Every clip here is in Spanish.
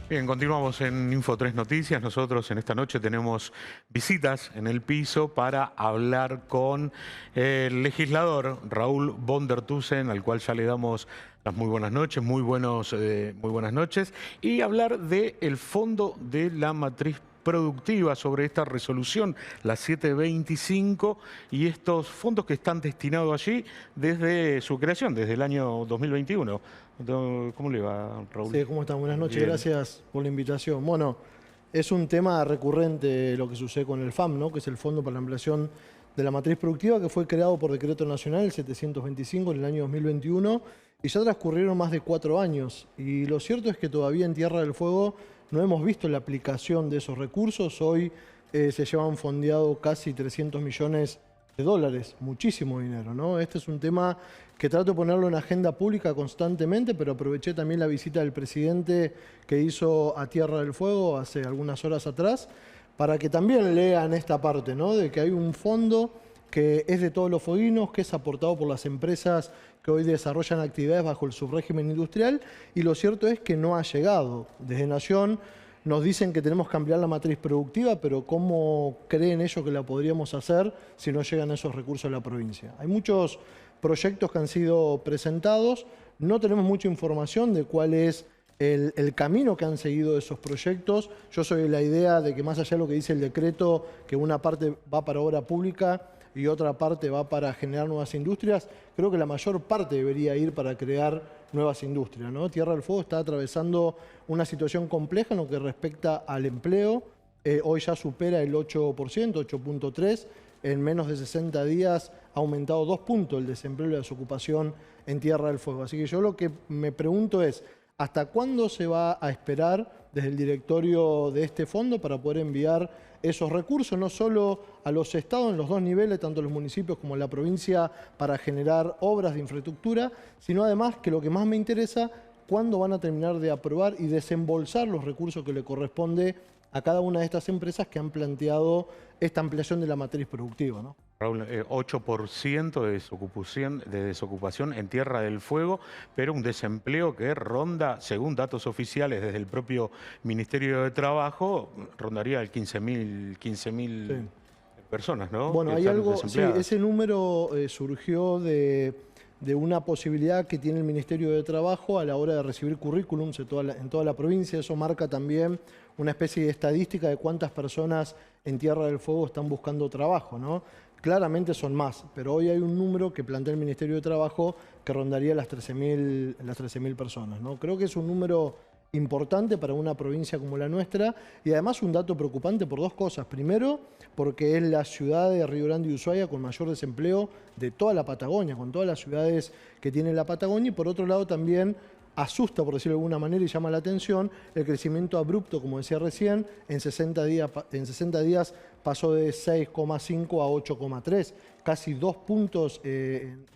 Bien, continuamos en Info 3 Noticias. Nosotros en esta noche tenemos visitas en el piso para hablar con el legislador Raúl von der Thusen, al cual ya le damos las muy buenas noches, muy buenas noches, y hablar del fondo de la matriz productiva, sobre esta resolución, la 725, y estos fondos que están destinados allí desde su creación, desde el año 2021. ¿Cómo le va, Raúl? Sí, ¿cómo están? Buenas noches, Bien. gracias por la invitación. Bueno, es un tema recurrente lo que sucede con el FAM, ¿no? Que es el Fondo para la Ampliación de la Matriz Productiva, que fue creado por Decreto Nacional, el 725, en el año 2021, y ya transcurrieron más de 4 años. Y lo cierto es que todavía en Tierra del Fuego no hemos visto la aplicación de esos recursos. Hoy se llevan fondeado casi 300 millones de dólares, muchísimo dinero, ¿no? Este es un tema que trato de ponerlo en agenda pública constantemente, pero aproveché también la visita del presidente que hizo a Tierra del Fuego hace algunas horas atrás, para que también lean esta parte, ¿no? De que hay un fondo que es de todos los fueguinos, que es aportado por las empresas que hoy desarrollan actividades bajo el subrégimen industrial, y lo cierto es que no ha llegado. Desde Nación nos dicen que tenemos que ampliar la matriz productiva, pero ¿cómo creen ellos que la podríamos hacer si no llegan esos recursos a la provincia? Hay muchos proyectos que han sido presentados, no tenemos mucha información de cuál es el camino que han seguido esos proyectos. Yo soy de la idea de que más allá de lo que dice el decreto, que una parte va para obra pública y otra parte va para generar nuevas industrias, creo que la mayor parte debería ir para crear nuevas industrias, ¿no? Tierra del Fuego está atravesando una situación compleja en lo que respecta al empleo. Hoy ya supera el 8%, 8.3%. En menos de 60 días ha aumentado 2 puntos el desempleo y la desocupación en Tierra del Fuego. Así que yo lo que me pregunto es, ¿hasta cuándo se va a esperar desde el directorio de este fondo para poder enviar esos recursos, no solo a los estados en los dos niveles, tanto los municipios como la provincia, para generar obras de infraestructura, sino además, que lo que más me interesa, cuándo van a terminar de aprobar y desembolsar los recursos que le corresponde a cada una de estas empresas que han planteado esta ampliación de la matriz productiva, ¿no? Raúl, 8% de desocupación en Tierra del Fuego, pero un desempleo que ronda, según datos oficiales desde el propio Ministerio de Trabajo, rondaría el 15.000 Sí. personas, ¿no? Bueno, Que hay están algo, sí, desempleadas. ese número surgió de una posibilidad que tiene el Ministerio de Trabajo a la hora de recibir currículums en toda la provincia. Eso marca también una especie de estadística de cuántas personas en Tierra del Fuego están buscando trabajo, ¿no? Claramente son más, pero hoy hay un número que plantea el Ministerio de Trabajo que rondaría las 13.000 personas, ¿no? Creo que es un número importante para una provincia como la nuestra, y además un dato preocupante por dos cosas. Primero, porque es la ciudad de Río Grande y Ushuaia con mayor desempleo de toda la Patagonia, con todas las ciudades que tiene la Patagonia, y por otro lado también asusta, por decirlo de alguna manera, y llama la atención el crecimiento abrupto, como decía recién. En 60 días pasó de 6,5 a 8,3, casi 2 puntos en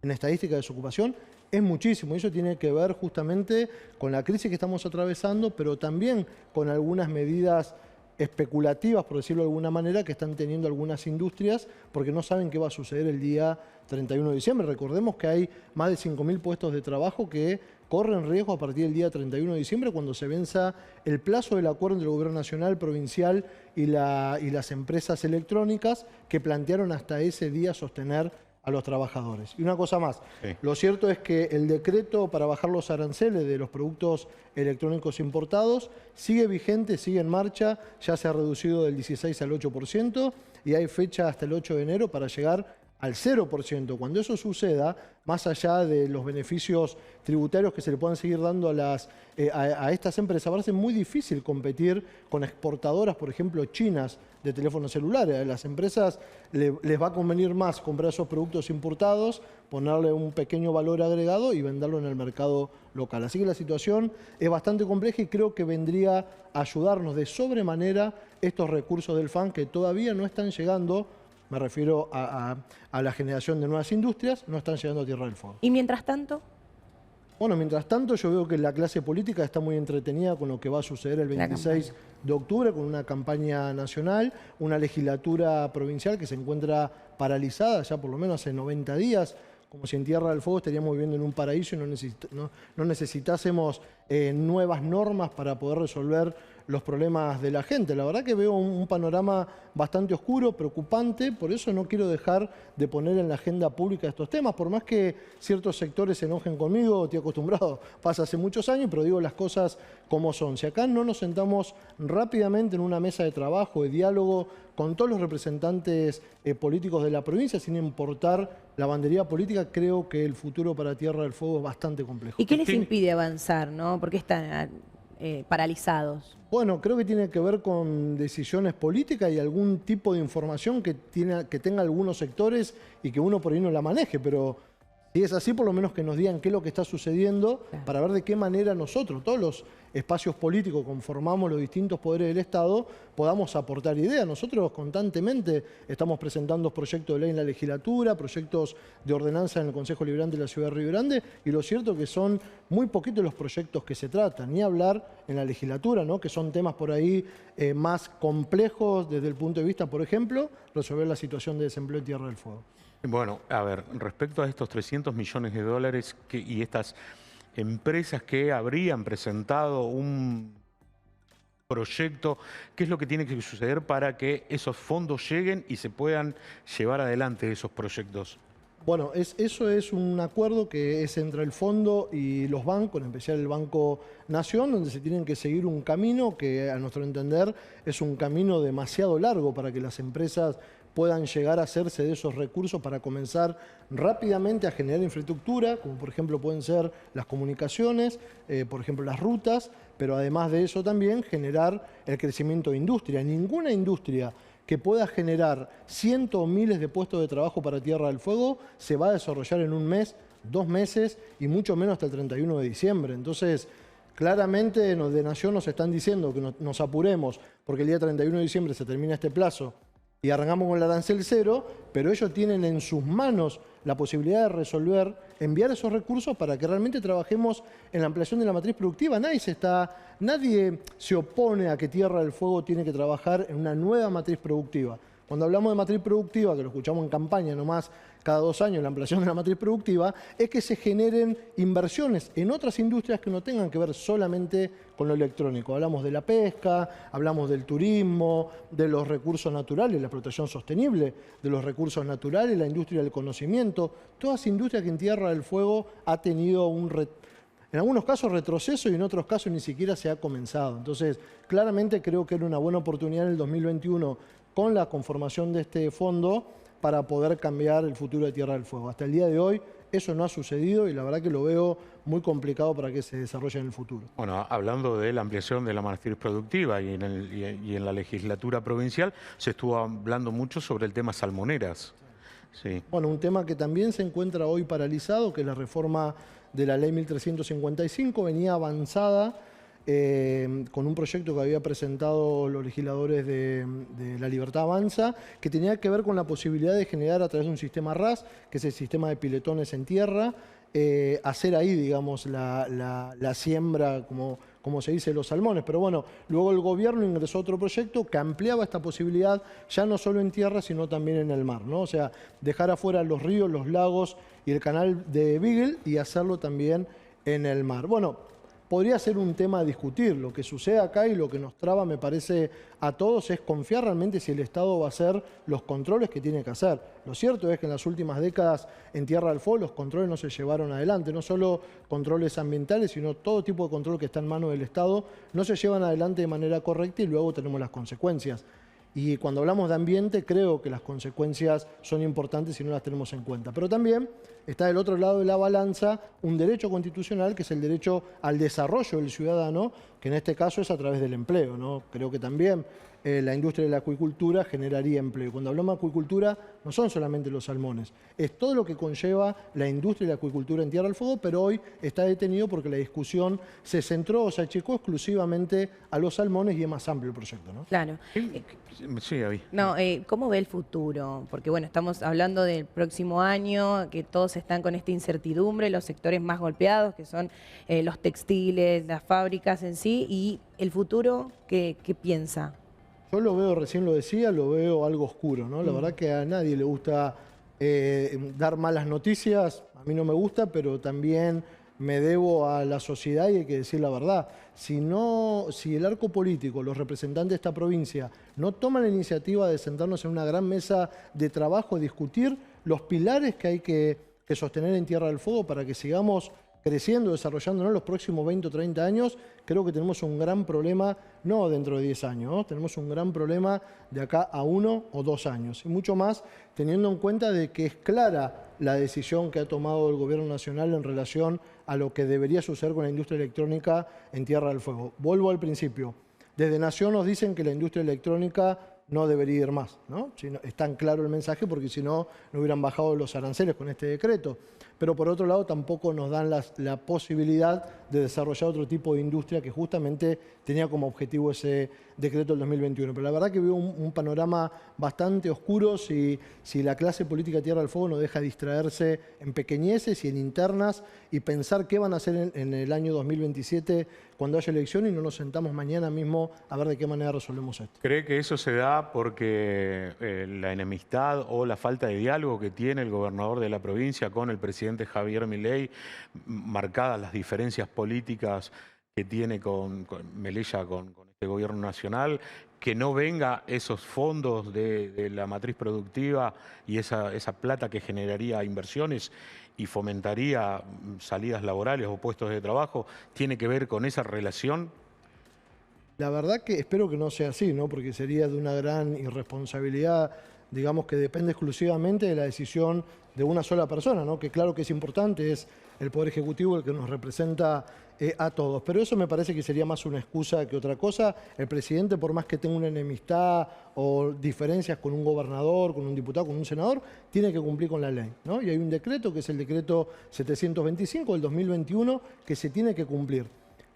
estadística de desocupación. Es muchísimo, y eso tiene que ver justamente con la crisis que estamos atravesando, pero también con algunas medidas especulativas, por decirlo de alguna manera, que están teniendo algunas industrias, porque no saben qué va a suceder el día 31 de diciembre. Recordemos que hay más de 5.000 puestos de trabajo que corren riesgo a partir del día 31 de diciembre, cuando se venza el plazo del acuerdo entre el Gobierno Nacional, Provincial y las empresas electrónicas, que plantearon hasta ese día sostener a los trabajadores. Y una cosa más, Sí. lo cierto es que el decreto para bajar los aranceles de los productos electrónicos importados sigue vigente, sigue en marcha, ya se ha reducido del 16 al 8%, y hay fecha hasta el 8 de enero para llegar al 0%. Cuando eso suceda, más allá de los beneficios tributarios que se le puedan seguir dando a estas empresas, va a ser muy difícil competir con exportadoras, por ejemplo, chinas, de teléfonos celulares. A las empresas les va a convenir más comprar esos productos importados, ponerle un pequeño valor agregado y venderlo en el mercado local. Así que la situación es bastante compleja, y creo que vendría a ayudarnos de sobremanera estos recursos del FAM, que todavía no están llegando. Me refiero a la generación de nuevas industrias, no están llegando a Tierra del Fuego. ¿Y mientras tanto? Bueno, mientras tanto yo veo que la clase política está muy entretenida con lo que va a suceder el 26 de octubre, con una campaña nacional, una legislatura provincial que se encuentra paralizada ya por lo menos hace 90 días, como si en Tierra del Fuego estaríamos viviendo en un paraíso y no necesitásemos nuevas normas para poder resolver los problemas de la gente. La verdad que veo un panorama bastante oscuro, preocupante, por eso no quiero dejar de poner en la agenda pública estos temas, por más que ciertos sectores se enojen conmigo, estoy acostumbrado, pasa hace muchos años, pero digo las cosas como son. Si acá no nos sentamos rápidamente en una mesa de trabajo, de diálogo, con todos los representantes políticos de la provincia, sin importar la bandería política, creo que el futuro para Tierra del Fuego es bastante complejo. ¿Y qué les impide avanzar, no? ¿Por qué están paralizados? Bueno, creo que tiene que ver con decisiones políticas y algún tipo de información que tenga algunos sectores y que uno por ahí no la maneje, pero si es así, por lo menos que nos digan qué es lo que está sucediendo, Claro, para ver de qué manera nosotros, todos los espacios políticos, conformamos los distintos poderes del Estado, podamos aportar ideas. Nosotros constantemente estamos presentando proyectos de ley en la legislatura, proyectos de ordenanza en el Consejo Liberante de la Ciudad de Río Grande, y lo cierto es que son muy poquitos los proyectos que se tratan, ni hablar en la legislatura, ¿no? Que son temas por ahí más complejos desde el punto de vista, por ejemplo, resolver la situación de desempleo en Tierra del Fuego. Bueno, a ver, respecto a estos 300 millones de dólares y estas empresas que habrían presentado un proyecto, ¿qué es lo que tiene que suceder para que esos fondos lleguen y se puedan llevar adelante esos proyectos? Bueno, eso es un acuerdo que es entre el fondo y los bancos, en especial el Banco Nación, donde se tienen que seguir un camino que, a nuestro entender, es un camino demasiado largo para que las empresas puedan llegar a hacerse de esos recursos para comenzar rápidamente a generar infraestructura, como por ejemplo pueden ser las comunicaciones, por ejemplo las rutas, pero además de eso también generar el crecimiento de industria. Ninguna industria que pueda generar cientos o miles de puestos de trabajo para Tierra del Fuego se va a desarrollar en un mes, 2 meses y mucho menos hasta el 31 de diciembre. Entonces, claramente de Nación nos están diciendo que nos apuremos porque el día 31 de diciembre se termina este plazo y arrancamos con el arancel cero, pero ellos tienen en sus manos la posibilidad de resolver, enviar esos recursos para que realmente trabajemos en la ampliación de la matriz productiva. Nadie se opone a que Tierra del Fuego tiene que trabajar en una nueva matriz productiva. Cuando hablamos de matriz productiva, que lo escuchamos en campaña nomás cada 2 años, la ampliación de la matriz productiva, es que se generen inversiones en otras industrias que no tengan que ver solamente con lo electrónico. Hablamos de la pesca, hablamos del turismo, de los recursos naturales, la explotación sostenible de los recursos naturales, la industria del conocimiento, todas industrias que en Tierra del Fuego ha tenido en algunos casos retroceso y en otros casos ni siquiera se ha comenzado. Entonces, claramente creo que era una buena oportunidad en el 2021 con la conformación de este fondo para poder cambiar el futuro de Tierra del Fuego. Hasta el día de hoy eso no ha sucedido y la verdad que lo veo muy complicado para que se desarrolle en el futuro. Bueno, hablando de la ampliación de la matriz productiva y en la legislatura provincial se estuvo hablando mucho sobre el tema salmoneras. Sí. Bueno, un tema que también se encuentra hoy paralizado, que es la reforma de la Ley 1355, venía avanzada con un proyecto que había presentado los legisladores de La Libertad Avanza, que tenía que ver con la posibilidad de generar a través de un sistema RAS, que es el sistema de piletones en tierra, hacer ahí, digamos, la siembra, como se dice, los salmones. Pero bueno, luego el gobierno ingresó otro proyecto que ampliaba esta posibilidad ya no solo en tierra, sino también en el mar, ¿no? O sea, dejar afuera los ríos, los lagos y el canal de Beagle y hacerlo también en el mar. Bueno, podría ser un tema a discutir. Lo que sucede acá y lo que nos traba, me parece, a todos es confiar realmente si el Estado va a hacer los controles que tiene que hacer. Lo cierto es que en las últimas décadas en Tierra del Fuego los controles no se llevaron adelante, no solo controles ambientales, sino todo tipo de control que está en manos del Estado, no se llevan adelante de manera correcta y luego tenemos las consecuencias. Y cuando hablamos de ambiente, creo que las consecuencias son importantes si no las tenemos en cuenta. Pero también está del otro lado de la balanza un derecho constitucional, que es el derecho al desarrollo del ciudadano, que en este caso es a través del empleo, ¿no? Creo que también la industria de la acuicultura generaría empleo. Cuando hablamos de acuicultura, no son solamente los salmones, es todo lo que conlleva la industria de la acuicultura en Tierra del Fuego, pero hoy está detenido porque la discusión se centró o se achicó exclusivamente a los salmones y es más amplio el proyecto, ¿no? Claro. Sí, Gaby. No, ¿cómo ve el futuro? Porque bueno, estamos hablando del próximo año, que todos están con esta incertidumbre, los sectores más golpeados, que son los textiles, las fábricas en sí, y el futuro, ¿qué piensa? Yo lo veo, recién lo decía, lo veo algo oscuro, ¿no? La verdad que a nadie le gusta dar malas noticias, a mí no me gusta, pero también me debo a la sociedad y hay que decir la verdad. Si el arco político, los representantes de esta provincia, no toman la iniciativa de sentarnos en una gran mesa de trabajo, a discutir los pilares que hay que sostener en Tierra del Fuego para que sigamos creciendo, desarrollándonos los próximos 20 o 30 años, creo que tenemos un gran problema, no dentro de 10 años, ¿no? Tenemos un gran problema de acá a 1 o 2 años. Y mucho más teniendo en cuenta de que es clara la decisión que ha tomado el Gobierno Nacional en relación a lo que debería suceder con la industria electrónica en Tierra del Fuego. Vuelvo al principio. Desde Nación nos dicen que la industria electrónica no debería ir más, ¿no? Es tan claro el mensaje porque si no, no hubieran bajado los aranceles con este decreto. Pero por otro lado tampoco nos dan la posibilidad de desarrollar otro tipo de industria que justamente tenía como objetivo ese decreto del 2021. Pero la verdad que veo un panorama bastante oscuro si la clase política de Tierra del Fuego no deja distraerse en pequeñeces y en internas y pensar qué van a hacer en el año 2027 cuando haya elecciones y no nos sentamos mañana mismo a ver de qué manera resolvemos esto. ¿Cree que eso se da porque la enemistad o la falta de diálogo que tiene el gobernador de la provincia con el presidente Javier Milei, marcadas las diferencias políticas que tiene con Melella, con este gobierno nacional, que no venga esos fondos de la matriz productiva y esa plata que generaría inversiones y fomentaría salidas laborales o puestos de trabajo, tiene que ver con esa relación? La verdad que espero que no sea así, ¿no? Porque sería de una gran irresponsabilidad, digamos, que depende exclusivamente de la decisión de una sola persona, ¿no? Que claro que es importante, es el Poder Ejecutivo el que nos representa a todos. Pero eso me parece que sería más una excusa que otra cosa. El presidente, por más que tenga una enemistad o diferencias con un gobernador, con un diputado, con un senador, tiene que cumplir con la ley, ¿no? Y hay un decreto, que es el decreto 725 del 2021, que se tiene que cumplir.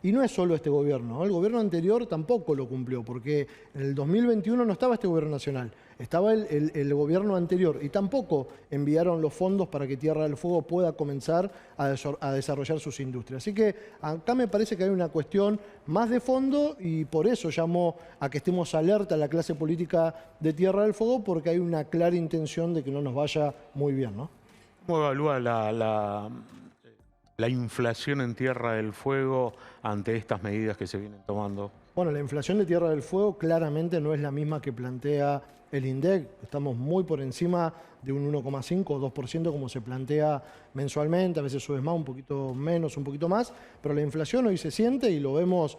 Y no es solo este gobierno, ¿no? El gobierno anterior tampoco lo cumplió, porque en el 2021 no estaba este gobierno nacional, estaba el gobierno anterior y tampoco enviaron los fondos para que Tierra del Fuego pueda comenzar a desarrollar sus industrias. Así que acá me parece que hay una cuestión más de fondo y por eso llamo a que estemos alerta a la clase política de Tierra del Fuego, porque hay una clara intención de que no nos vaya muy bien, ¿no? ¿Cómo evalúa la inflación en Tierra del Fuego ante estas medidas que se vienen tomando? Bueno, la inflación de Tierra del Fuego claramente no es la misma que plantea el INDEC. Estamos muy por encima de un 1,5 o 2% como se plantea mensualmente, a veces sube más, un poquito menos, un poquito más, pero la inflación hoy se siente y lo vemos.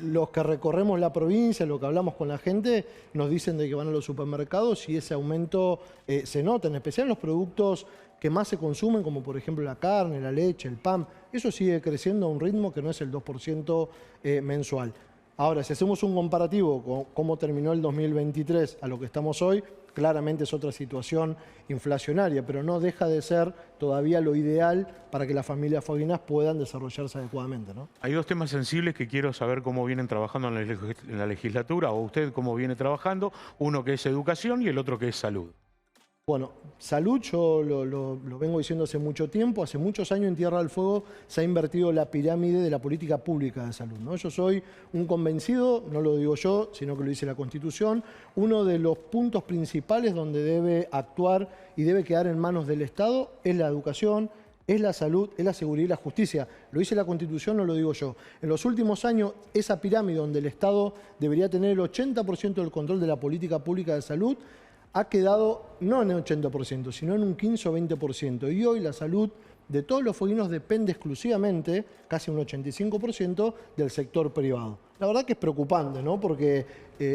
Los que recorremos la provincia, lo que hablamos con la gente, nos dicen de que van a los supermercados y ese aumento se nota, en especial en los productos que más se consumen, como por ejemplo la carne, la leche, el pan. Eso sigue creciendo a un ritmo que no es el 2% mensual. Ahora, si hacemos un comparativo con cómo terminó el 2023 a lo que estamos hoy, claramente es otra situación inflacionaria, pero no deja de ser todavía lo ideal para que las familias fueguinas puedan desarrollarse adecuadamente, ¿no? Hay dos temas sensibles que quiero saber cómo vienen trabajando en la legislatura, o usted cómo viene trabajando, uno que es educación y el otro que es salud. Bueno, salud yo lo vengo diciendo hace mucho tiempo. Hace muchos años en Tierra del Fuego se ha invertido la pirámide de la política pública de salud, ¿no? Yo soy un convencido, no lo digo yo, sino que lo dice la Constitución, uno de los puntos principales donde debe actuar y debe quedar en manos del Estado es la educación, es la salud, es la seguridad y la justicia. Lo dice la Constitución, no lo digo yo. En los últimos años, esa pirámide donde el Estado debería tener el 80% del control de la política pública de salud, ha quedado no en el 80%, sino en un 15 o 20%. Y hoy la salud de todos los fueguinos depende exclusivamente, casi un 85%, del sector privado. La verdad que es preocupante, ¿no? Porque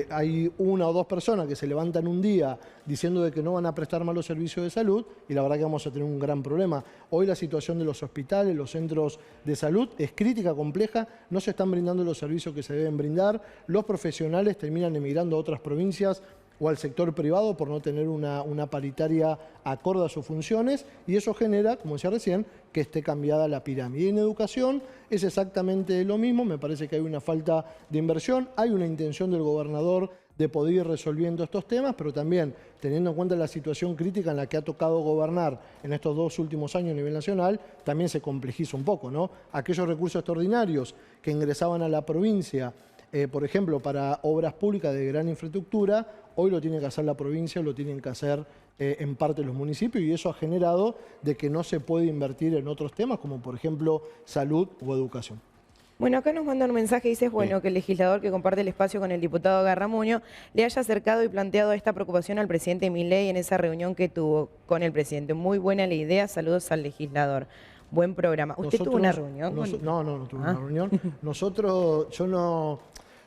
hay una o dos personas que se levantan un día diciendo de que no van a prestar malos servicios de salud y la verdad que vamos a tener un gran problema. Hoy la situación de los hospitales, los centros de salud es crítica, compleja, no se están brindando los servicios que se deben brindar, los profesionales terminan emigrando a otras provincias o al sector privado por no tener una paritaria acorde a sus funciones y eso genera, como decía recién, que esté cambiada la pirámide. Y en educación es exactamente lo mismo, me parece que hay una falta de inversión, hay una intención del gobernador de poder ir resolviendo estos temas, pero también teniendo en cuenta la situación crítica en la que ha tocado gobernar en estos 2 últimos años a nivel nacional, también se complejiza un poco, ¿no? Aquellos recursos extraordinarios que ingresaban a la provincia por ejemplo, para obras públicas de gran infraestructura, hoy lo tiene que hacer la provincia, lo tienen que hacer en parte los municipios, y eso ha generado de que no se puede invertir en otros temas, como por ejemplo salud o educación. Bueno, acá nos manda un mensaje, dice, bueno, que el legislador que comparte el espacio con el diputado Garramuño le haya acercado y planteado esta preocupación al presidente Milei en esa reunión que tuvo con el presidente. Muy buena la idea, saludos al legislador. Buen programa. ¿Usted tuvo una reunión? No tuve una reunión.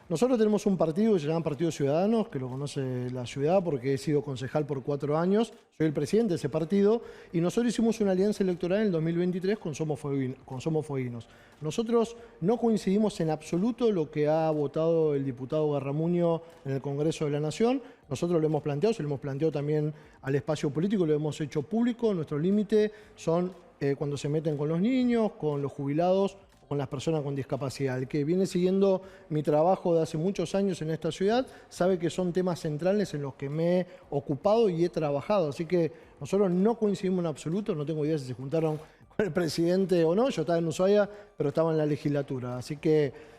Nosotros tenemos un partido que se llama Partido Ciudadanos, que lo conoce la ciudad porque he sido concejal por 4 años, soy el presidente de ese partido, y nosotros hicimos una alianza electoral en el 2023 con Somos Fueguinos. Nosotros no coincidimos en absoluto lo que ha votado el diputado Garramuño en el Congreso de la Nación. Nosotros lo hemos planteado, se lo hemos planteado también al espacio político, lo hemos hecho público. Nuestro límite son cuando se meten con los niños, con los jubilados, con las personas con discapacidad. El que viene siguiendo mi trabajo de hace muchos años en esta ciudad sabe que son temas centrales en los que me he ocupado y he trabajado. Así que nosotros no coincidimos en absoluto, no tengo idea si se juntaron con el presidente o no. Yo estaba en Ushuaia, pero estaba en la legislatura. Así que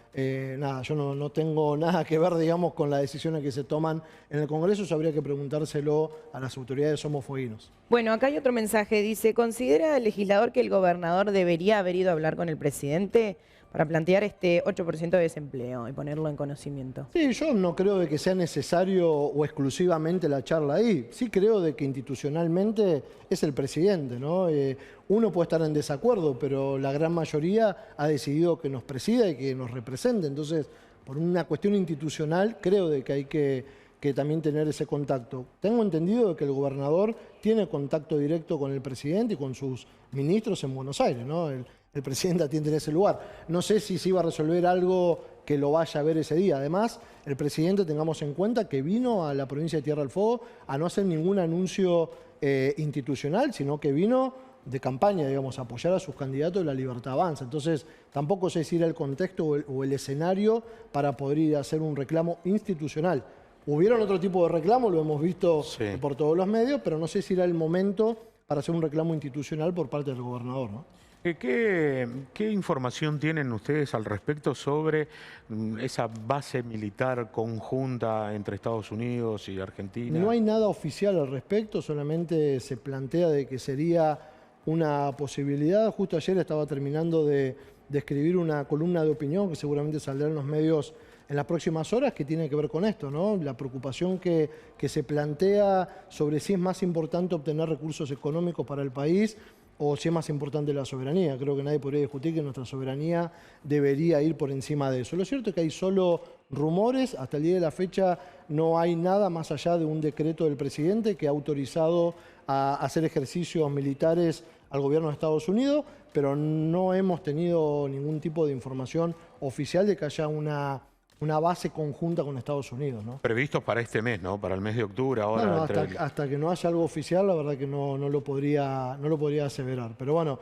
nada, yo no tengo nada que ver, digamos, con las decisiones que se toman en el Congreso. Eso habría que preguntárselo a las autoridades de Somos Fueguinos. Bueno, acá hay otro mensaje, dice, ¿considera el legislador que el gobernador debería haber ido a hablar con el presidente para plantear este 8% de desempleo y ponerlo en conocimiento? Sí, yo no creo de que sea necesario o exclusivamente la charla ahí. Sí creo de que institucionalmente es el presidente, ¿no? Uno puede estar en desacuerdo, pero la gran mayoría ha decidido que nos presida y que nos represente. Entonces, por una cuestión institucional, creo de que hay que también tener ese contacto. Tengo entendido de que el gobernador tiene contacto directo con el presidente y con sus ministros en Buenos Aires, ¿no? El presidente atiende en ese lugar. No sé si se iba a resolver algo que lo vaya a ver ese día. Además, el presidente, tengamos en cuenta que vino a la provincia de Tierra del Fuego a no hacer ningún anuncio institucional, sino que vino de campaña, digamos, a apoyar a sus candidatos de La Libertad Avanza. Entonces, tampoco sé si era el contexto o el escenario para poder ir a hacer un reclamo institucional. Hubieron otro tipo de reclamos, lo hemos visto por todos los medios, pero no sé si era el momento para hacer un reclamo institucional por parte del gobernador, ¿no? ¿Qué información tienen ustedes al respecto sobre esa base militar conjunta entre Estados Unidos y Argentina? No hay nada oficial al respecto, solamente se plantea de que sería una posibilidad. Justo ayer estaba terminando de escribir una columna de opinión que seguramente saldrá en los medios en las próximas horas, que tiene que ver con esto, ¿no? La preocupación que se plantea sobre si es más importante obtener recursos económicos para el país o si es más importante la soberanía. Creo que nadie podría discutir que nuestra soberanía debería ir por encima de eso. Lo cierto es que hay solo rumores. Hasta el día de la fecha no hay nada más allá de un decreto del presidente que ha autorizado a hacer ejercicios militares al gobierno de Estados Unidos, pero no hemos tenido ningún tipo de información oficial de que haya una base conjunta con Estados Unidos, ¿no? Previstos para este mes, ¿no? Para el mes de octubre ahora. Bueno, hasta que no haya algo oficial, la verdad que no lo podría aseverar. Pero bueno,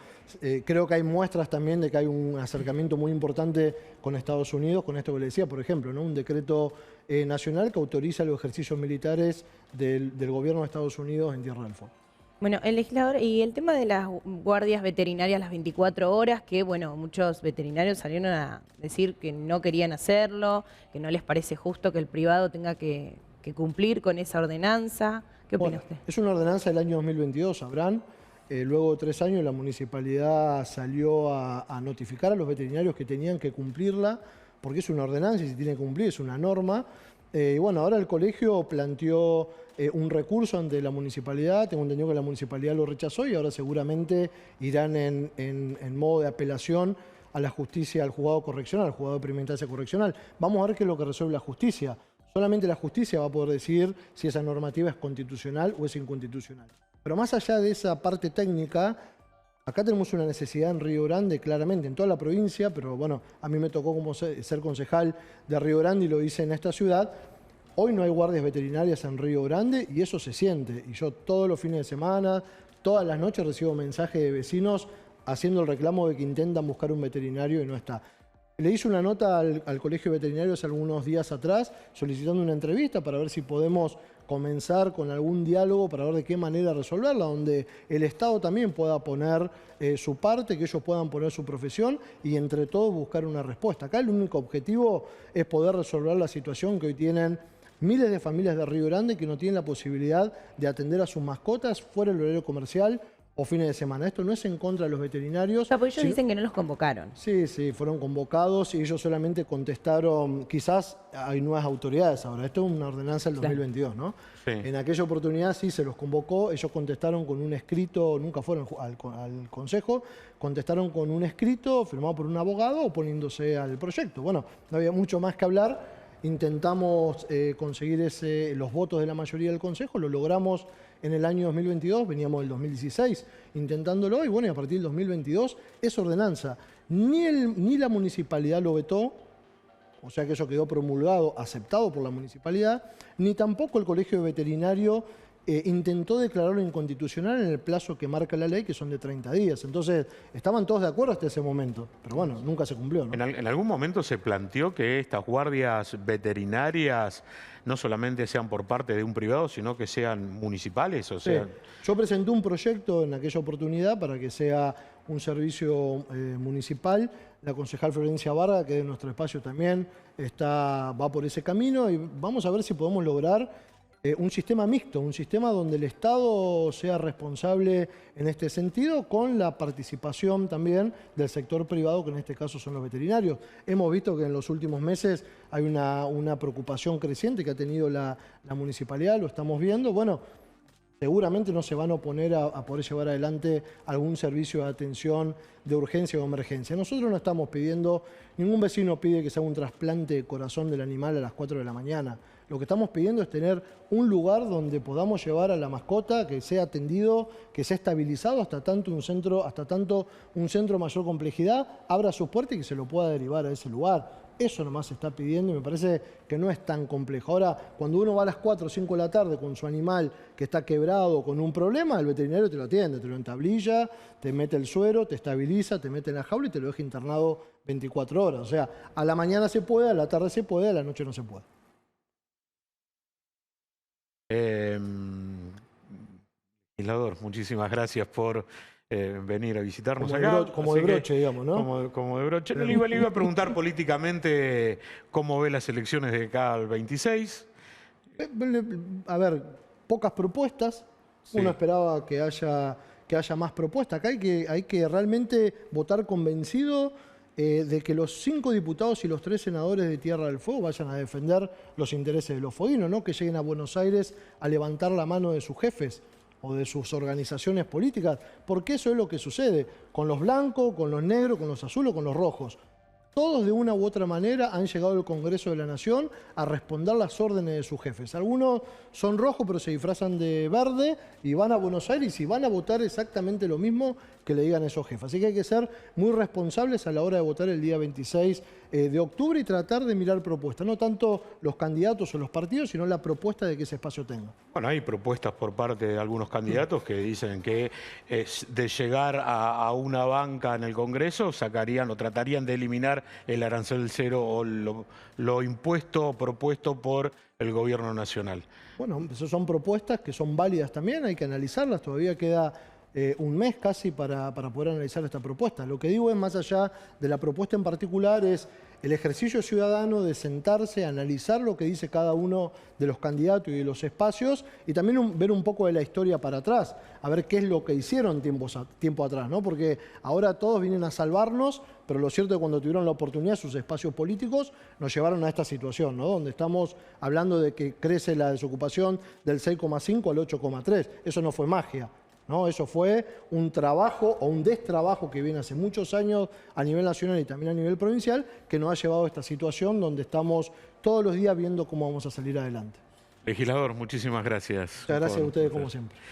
creo que hay muestras también de que hay un acercamiento muy importante con Estados Unidos, con esto que le decía, por ejemplo, ¿no? Un decreto nacional que autoriza los ejercicios militares del gobierno de Estados Unidos en Tierra del Fuego. Bueno, el legislador, y el tema de las guardias veterinarias las 24 horas, que bueno, muchos veterinarios salieron a decir que no querían hacerlo, que no les parece justo que el privado tenga que cumplir con esa ordenanza. ¿Qué opina usted? Es una ordenanza del año 2022, sabrán. Luego de 3 años la municipalidad salió a notificar a los veterinarios que tenían que cumplirla, porque es una ordenanza y se tiene que cumplir, es una norma. Y bueno, ahora el colegio planteó un recurso ante la municipalidad. Tengo entendido que la municipalidad lo rechazó y ahora seguramente irán en modo de apelación a la justicia, al juzgado correccional, al juzgado de primera instancia correccional. Vamos a ver qué es lo que resuelve la justicia. Solamente la justicia va a poder decidir si esa normativa es constitucional o es inconstitucional. Pero más allá de esa parte técnica, acá tenemos una necesidad en Río Grande, claramente, en toda la provincia, pero bueno, a mí me tocó como ser concejal de Río Grande y lo hice en esta ciudad. Hoy no hay guardias veterinarias en Río Grande y eso se siente. Y yo todos los fines de semana, todas las noches recibo mensajes de vecinos haciendo el reclamo de que intentan buscar un veterinario y no está. Le hice una nota al Colegio Veterinario hace algunos días atrás solicitando una entrevista para ver si podemos comenzar con algún diálogo para ver de qué manera resolverla, donde el Estado también pueda poner su parte, que ellos puedan poner su profesión y entre todos buscar una respuesta. Acá el único objetivo es poder resolver la situación que hoy tienen miles de familias de Río Grande que no tienen la posibilidad de atender a sus mascotas fuera del horario comercial o fines de semana. Esto no es en contra de los veterinarios. O sea, porque ellos dicen que no los convocaron. Sí, sí, fueron convocados y ellos solamente contestaron, quizás hay nuevas autoridades ahora, esto es una ordenanza del 2022, ¿no? Sí. En aquella oportunidad sí se los convocó, ellos contestaron con un escrito, nunca fueron al Consejo, contestaron con un escrito firmado por un abogado oponiéndose al proyecto. Bueno, no había mucho más que hablar, intentamos conseguir los votos de la mayoría del Consejo, lo logramos en el año 2022, veníamos del 2016 intentándolo y bueno, y a partir del 2022 esa ordenanza, ni la municipalidad lo vetó, o sea que eso quedó promulgado, aceptado por la municipalidad, ni tampoco el Colegio Veterinario intentó declararlo inconstitucional en el plazo que marca la ley, que son de 30 días. Entonces, estaban todos de acuerdo hasta ese momento, pero bueno, nunca se cumplió, ¿no? ¿En algún momento se planteó que estas guardias veterinarias no solamente sean por parte de un privado, sino que sean municipales? O sea... Sí. Yo presenté un proyecto en aquella oportunidad para que sea un servicio municipal. La concejal Florencia Varga, que de nuestro espacio también, va por ese camino y vamos a ver si podemos lograr un sistema mixto, un sistema donde el Estado sea responsable en este sentido, con la participación también del sector privado, que en este caso son los veterinarios. Hemos visto que en los últimos meses hay una preocupación creciente que ha tenido la municipalidad, lo estamos viendo. Bueno, seguramente no se van a oponer a poder llevar adelante algún servicio de atención de urgencia o emergencia. Nosotros no estamos pidiendo, ningún vecino pide que se haga un trasplante de corazón del animal a las 4 de la mañana. Lo que estamos pidiendo es tener un lugar donde podamos llevar a la mascota, que sea atendido, que sea estabilizado hasta tanto un centro de mayor complejidad abra sus puertas y que se lo pueda derivar a ese lugar. Eso nomás se está pidiendo y me parece que no es tan complejo. Ahora, cuando uno va a las 4 o 5 de la tarde con su animal que está quebrado con un problema, el veterinario te lo atiende, te lo entablilla, te mete el suero, te estabiliza, te mete en la jaula y te lo deja internado 24 horas. O sea, a la mañana se puede, a la tarde se puede, a la noche no se puede. Legislador, muchísimas gracias por venir a visitarnos como acá. Como de broche, digamos, ¿no? Como de broche. Le iba a preguntar políticamente cómo ve las elecciones de acá al 26. A ver, pocas propuestas. Sí. Uno esperaba que haya más propuestas. Acá hay que realmente votar convencido de que los 5 diputados y los 3 senadores de Tierra del Fuego vayan a defender los intereses de los fueguinos, no que lleguen a Buenos Aires a levantar la mano de sus jefes o de sus organizaciones políticas, porque eso es lo que sucede con los blancos, con los negros, con los azules, con los rojos. Todos de una u otra manera han llegado al Congreso de la Nación a responder las órdenes de sus jefes. Algunos son rojos pero se disfrazan de verde y van a Buenos Aires y van a votar exactamente lo mismo que le digan esos jefes. Así que hay que ser muy responsables a la hora de votar el día 26 de octubre y tratar de mirar propuestas. No tanto los candidatos o los partidos, sino la propuesta de que ese espacio tenga. Bueno, hay propuestas por parte de algunos candidatos que dicen que de llegar a una banca en el Congreso sacarían o tratarían de eliminar el arancel cero o lo impuesto o propuesto por el gobierno nacional. Bueno, esas son propuestas que son válidas también, hay que analizarlas, todavía queda un mes casi para poder analizar esta propuesta. Lo que digo es, más allá de la propuesta en particular, es el ejercicio ciudadano de sentarse, analizar lo que dice cada uno de los candidatos y de los espacios y también ver un poco de la historia para atrás, a ver qué es lo que hicieron tiempo atrás, ¿no? Porque ahora todos vienen a salvarnos, pero lo cierto es que cuando tuvieron la oportunidad sus espacios políticos nos llevaron a esta situación, ¿no? Donde estamos hablando de que crece la desocupación del 6,5 al 8,3. Eso no fue magia, ¿no? Eso fue un trabajo o un destrabajo que viene hace muchos años a nivel nacional y también a nivel provincial que nos ha llevado a esta situación donde estamos todos los días viendo cómo vamos a salir adelante. Legislador, muchísimas gracias. Muchas gracias a ustedes como siempre.